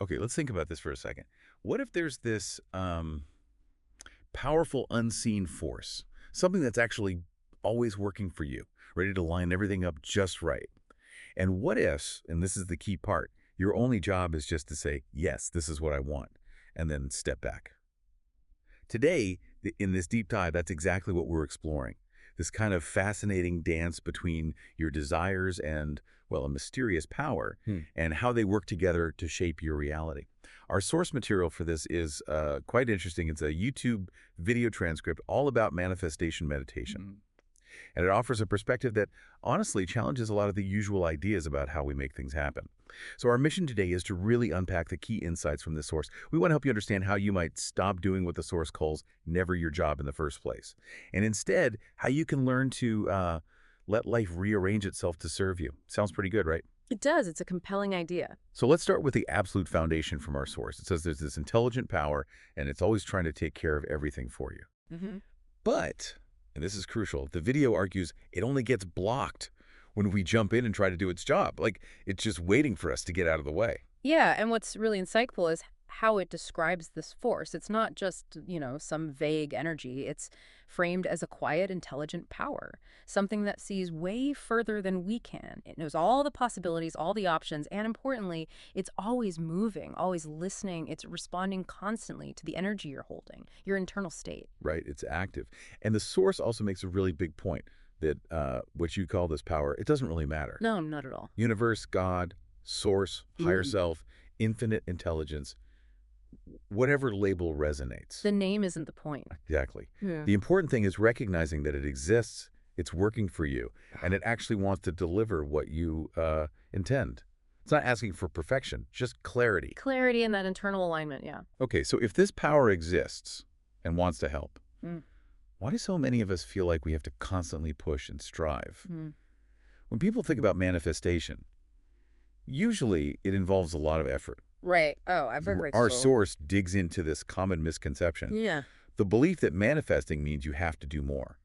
Okay, let's think about this for a second. What if there's this powerful unseen force, something that's actually always working for you, ready to line everything up just right? And what if, and this is the key part, your only job is just to say, yes, this is what I want, and then step back? Today, in this deep dive, that's exactly what we're exploring. This kind of fascinating dance between your desires and, well, a mysterious power, and how they work together to shape your reality. Our source material for this is quite interesting. It's a YouTube video transcript all about manifestation meditation. And it offers a perspective that honestly challenges a lot of the usual ideas about how we make things happen. So our mission today is to really unpack the key insights from this source. We want to help you understand how you might stop doing what the source calls never your job in the first place. And instead, how you can learn to let life rearrange itself to serve you. Sounds pretty good, right? It does. It's a compelling idea. So let's start with the absolute foundation from our source. It says there's this intelligent power, and it's always trying to take care of everything for you. But, and this is crucial, the video argues it only gets blocked when we jump in and try to do its job. Like, it's just waiting for us to get out of the way. Yeah, and what's really insightful is how it describes this force. It's not just, some vague energy. It's framed as a quiet, intelligent power, something that sees way further than we can. It knows all the possibilities, all the options, and importantly, it's always moving, always listening. It's responding constantly to the energy you're holding, your internal state. Right, it's active. And the source also makes a really big point that what you call this power, it doesn't really matter. No, not at all. Universe, God, source, higher self, infinite intelligence, whatever label resonates. The name isn't the point. Exactly. Yeah. The important thing is recognizing that it exists, it's working for you, and it actually wants to deliver what you intend. It's not asking for perfection, just clarity. Clarity and that internal alignment, yeah. Okay, so if this power exists and wants to help, why do so many of us feel like we have to constantly push and strive? When people think about manifestation, usually it involves a lot of effort. Right. Oh, I've heard Our source digs into this common misconception. Yeah. The belief that manifesting means you have to do more.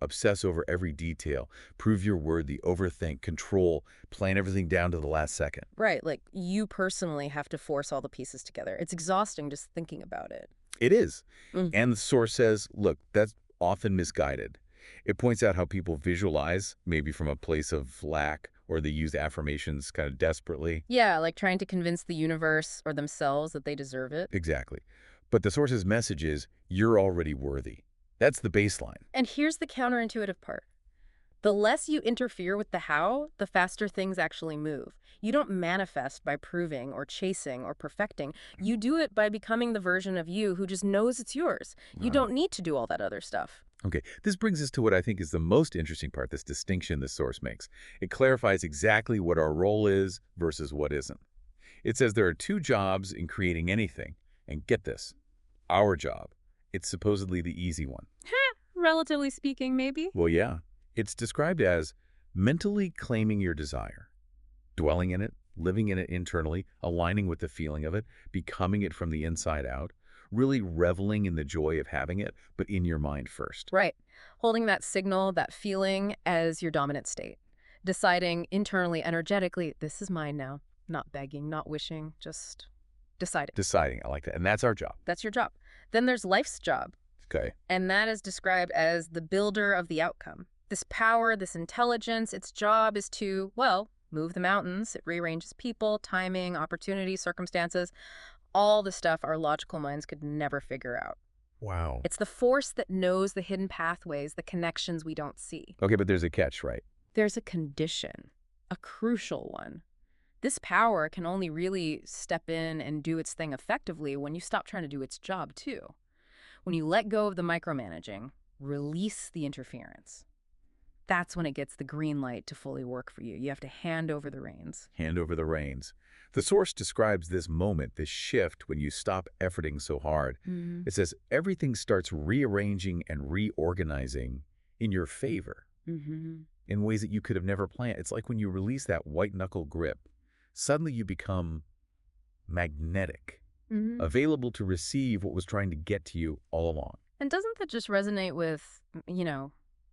Obsess over every detail, prove you're worthy, overthink, control, plan everything down to the last second. Right. Like you personally have to force all the pieces together. It's exhausting just thinking about it. It is. And the source says, look, that's often misguided. It points out how people visualize, maybe from a place of lack, or they use affirmations kind of desperately. Yeah, like trying to convince the universe or themselves that they deserve it. Exactly. But the source's message is, you're already worthy. That's the baseline. And here's the counterintuitive part. The less you interfere with the how, the faster things actually move. You don't manifest by proving or chasing or perfecting. You do it by becoming the version of you who just knows it's yours. You don't need to do all that other stuff. Okay, this brings us to what I think is the most interesting part, this distinction the source makes. It clarifies exactly what our role is versus what isn't. It says there are two jobs in creating anything, and get this, our job. It's supposedly the easy one. Relatively speaking, maybe. Well, yeah. It's described as mentally claiming your desire, dwelling in it, living in it internally, aligning with the feeling of it, becoming it from the inside out, really reveling in the joy of having it, but in your mind first. Right. Holding that signal, that feeling as your dominant state. Deciding internally, energetically, this is mine now. Not begging, not wishing, just deciding. Deciding, I like that. And that's our job. That's your job. Then there's life's job. Okay. And that is described as the builder of the outcome. This power, this intelligence, its job is to, well, move the mountains. It rearranges people, timing, opportunities, circumstances, all the stuff our logical minds could never figure out. Wow. It's the force that knows the hidden pathways, the connections we don't see. Okay, but there's a catch, right? There's a condition, a crucial one. This power can only really step in and do its thing effectively when you stop trying to do its job, too. When you let go of the micromanaging, release the interference. That's when it gets the green light to fully work for you. You have to hand over the reins. Hand over the reins. The source describes this moment, this shift when you stop efforting so hard. It says everything starts rearranging and reorganizing in your favor in ways that you could have never planned. It's like when you release that white knuckle grip, suddenly you become magnetic, available to receive what was trying to get to you all along. And doesn't that just resonate with,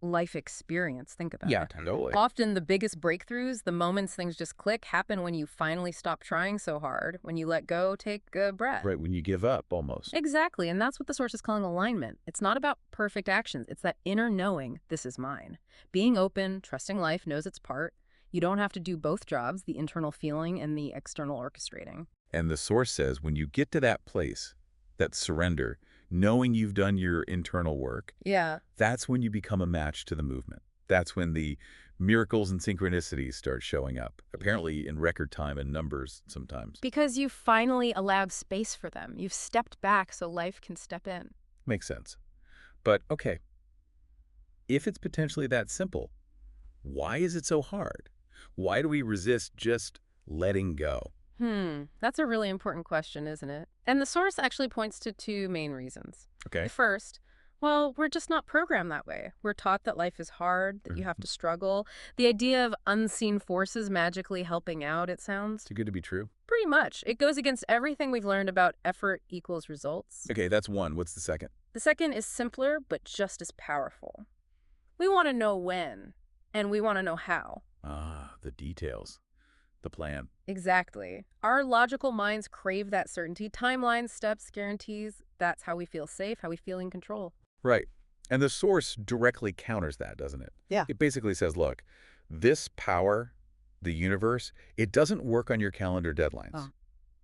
life experience. Think about Yeah, it. totally. Often the biggest breakthroughs, the moments things just click, happen when you finally stop trying so hard, when you let go, take a breath. Right, when you give up, almost. Exactly, and that's what the source is calling alignment. It's not about perfect actions. It's that inner knowing, this is mine. Being open, trusting life knows its part. You don't have to do both jobs, the internal feeling and the external orchestrating. And the source says when you get to that place, that surrender, knowing you've done your internal work, Yeah. that's when you become a match to the movement. That's when the miracles and synchronicities start showing up, apparently in record time and numbers sometimes. Because you've finally allowed space for them. You've stepped back so life can step in. Makes sense. But okay, if it's potentially that simple, why is it so hard? Why do we resist just letting go? That's a really important question, isn't it? And the source actually points to two main reasons. The Okay. first, well, we're just not programmed that way. We're taught that life is hard, that you have to struggle. The idea of unseen forces magically helping out, it sounds. Too good to be true? Pretty much. It goes against everything we've learned about effort equals results. Okay, that's one. What's the second? The second is simpler, but just as powerful. We want to know when, and we want to know how. Ah, the details. The plan. Exactly. Our logical minds crave that certainty. Timelines, steps, guarantees. That's how we feel safe, how we feel in control. Right. And the source directly counters that, doesn't it? Yeah. It basically says, look, this power, the universe, it doesn't work on your calendar deadlines. Oh.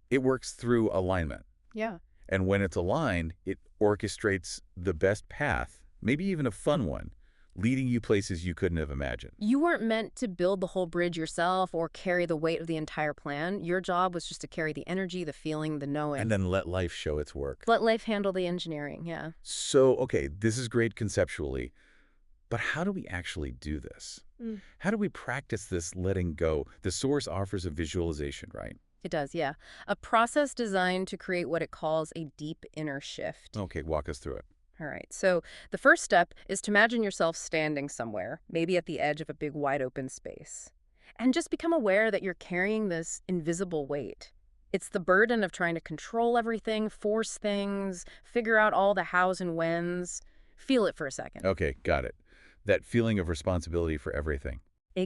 It works through alignment. Yeah. And when it's aligned, it orchestrates the best path, maybe even a fun one, leading you places you couldn't have imagined. You weren't meant to build the whole bridge yourself or carry the weight of the entire plan. Your job was just to carry the energy, the feeling, the knowing. And then let life show its work. Let life handle the engineering, yeah. So, okay, this is great conceptually, but how do we actually do this? How do we practice this letting go? The source offers a visualization, right? It does, yeah. A process designed to create what it calls a deep inner shift. Okay, walk us through it. All right, so the first step is to imagine yourself standing somewhere, maybe at the edge of a big wide open space. And just become aware that you're carrying this invisible weight. It's the burden of trying to control everything, force things, figure out all the hows and whens. Feel it for a second. Okay, got it. That feeling of responsibility for everything.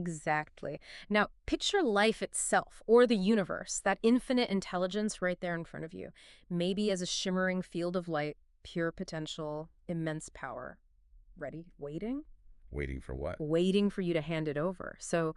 Exactly. Now, picture life itself, or the universe, that infinite intelligence right there in front of you, maybe as a shimmering field of light, pure potential, immense power. Ready? Waiting? Waiting for what? Waiting for you to hand it over. So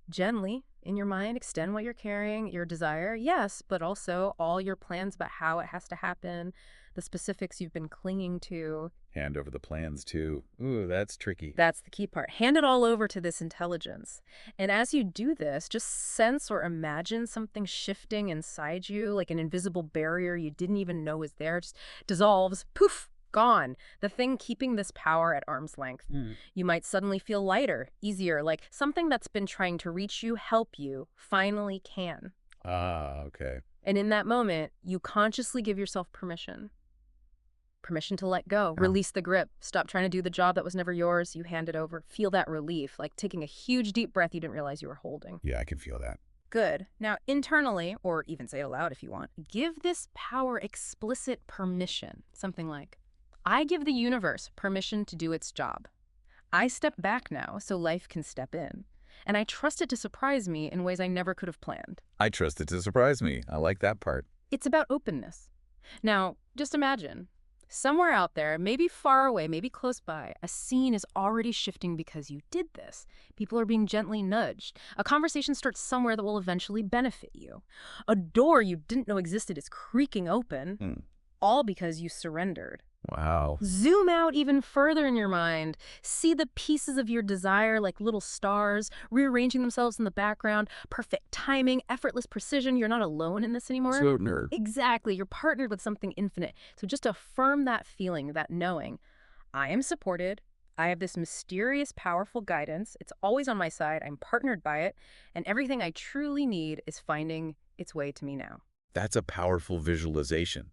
gently, in your mind, extend what you're carrying, your desire, yes, but also all your plans about how it has to happen, the specifics you've been clinging to. Hand over the plans, too. Ooh, that's tricky. That's the key part. Hand it all over to this intelligence. And as you do this, just sense or imagine something shifting inside you, like an invisible barrier you didn't even know was there, just dissolves, poof, gone. The thing keeping this power at arm's length. You might suddenly feel lighter, easier, like something that's been trying to reach you, help you, finally can. Ah, okay. And in that moment, you consciously give yourself permission. Permission to let go, Yeah. release the grip, stop trying to do the job that was never yours, you hand it over. Feel that relief, like taking a huge deep breath you didn't realize you were holding. Yeah, I can feel that. Good. Now, internally, or even say it aloud if you want, give this power explicit permission. Something like, I give the universe permission to do its job. I step back now so life can step in. And I trust it to surprise me in ways I never could have planned. I trust it to surprise me. I like that part. It's about openness. Now, just imagine, somewhere out there, maybe far away, maybe close by, a scene is already shifting because you did this. People are being gently nudged. A conversation starts somewhere that will eventually benefit you. A door you didn't know existed is creaking open, all because you surrendered. Wow. Zoom out even further in your mind. See the pieces of your desire like little stars, rearranging themselves in the background. Perfect timing, effortless precision. You're not alone in this anymore. So nerd. Exactly. You're partnered with something infinite. So just affirm that feeling, that knowing. I am supported. I have this mysterious, powerful guidance. It's always on my side. I'm partnered by it. And everything I truly need is finding its way to me now. That's a powerful visualization.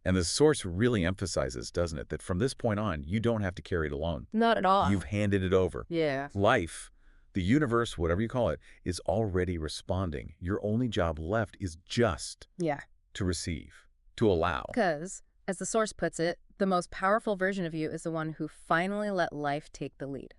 And the source really emphasizes, doesn't it, that from this point on, you don't have to carry it alone. Not at all. You've handed it over. Yeah. Life, the universe, whatever you call it, is already responding. Your only job left is just Yeah. to receive, to allow. Because As the source puts it, the most powerful version of you is the one who finally let life take the lead.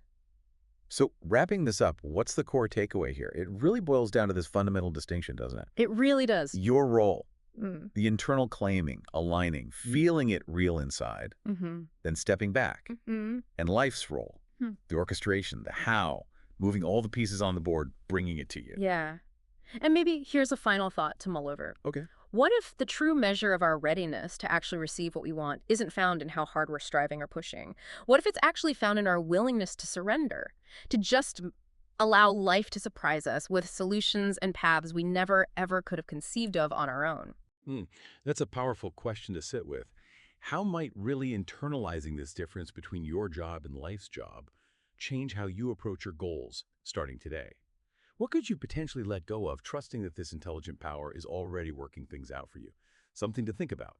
So wrapping this up, what's the core takeaway here? It really boils down to this fundamental distinction, doesn't it? It really does. Your role, Mm. the internal claiming, aligning, feeling it real inside, Mm-hmm. then stepping back, Mm-hmm. and life's role, Hmm. the orchestration, the how, moving all the pieces on the board, bringing it to you. Yeah. And maybe here's a final thought to mull over. Okay. What if the true measure of our readiness to actually receive what we want isn't found in how hard we're striving or pushing? What if it's actually found in our willingness to surrender, to just allow life to surprise us with solutions and paths we never, ever could have conceived of on our own? Hmm. That's a powerful question to sit with. How might really internalizing this difference between your job and life's job change how you approach your goals starting today? What could you potentially let go of, trusting that this intelligent power is already working things out for you? Something to think about.